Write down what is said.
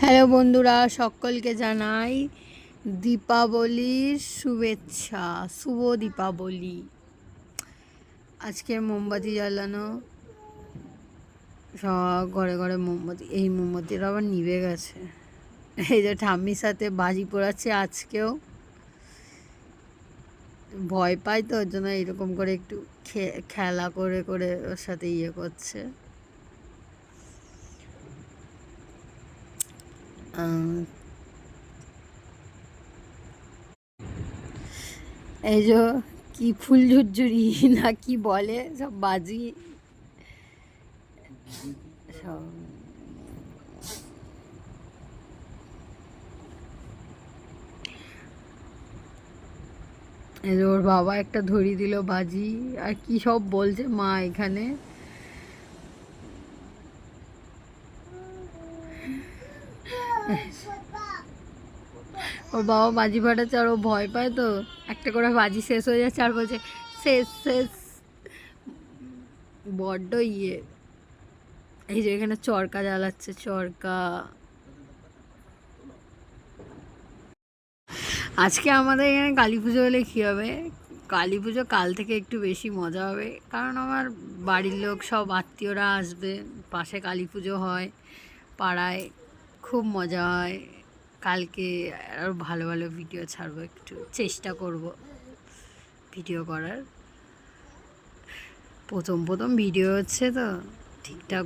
Hello বন্ধুরা, সকলকে জানাই দীপাবলির শুভেচ্ছা। শুভ দীপাবলি। আজকে মোমবাতি জ্বালানো, সব ঘরে ঘরে মোমবাতি। এই মোমবাতিটা আবার নিভে গেছে। এই যে ঠাম্মির সাথে বাজি পোড়াচ্ছে আজকেও। ভয় পাই তো, ওর জন্য এরকম করে একটু খেলা করে করে ওর সাথে ইয়ে করছে। এই যে কি ফুল ঝুরঝুরি না কি বলে সব বাজি সব। এই যে ওর বাবা একটা ধরিয়ে দিল বাজি, আর কি সব বলছে মা এখানে। ওর বাবা বাজি ফাটাচ্ছে আর ও ভয় পায় তো, একটা করে বাজি শেষ হয়ে যাচ্ছে আর বলছে শেষ শেষ। বড্ড ইয়ে। এই যে এখানে চরকা জ্বালাচ্ছে, চরকা। আজকে আমাদের এখানে কালী পুজো হলে কী হবে, কালী পুজো কাল থেকে একটু বেশি মজা হবে, কারণ আমার বাড়ির লোক সব আত্মীয়রা আসবে। পাশে কালী পুজো হয় পাড়ায়, খুব মজা হয়। কালকে আরও ভালো ভালো ভিডিও ছাড়বো, একটু চেষ্টা করব ভিডিও করার। প্রথম প্রথম ভিডিও হচ্ছে তো ঠিকঠাক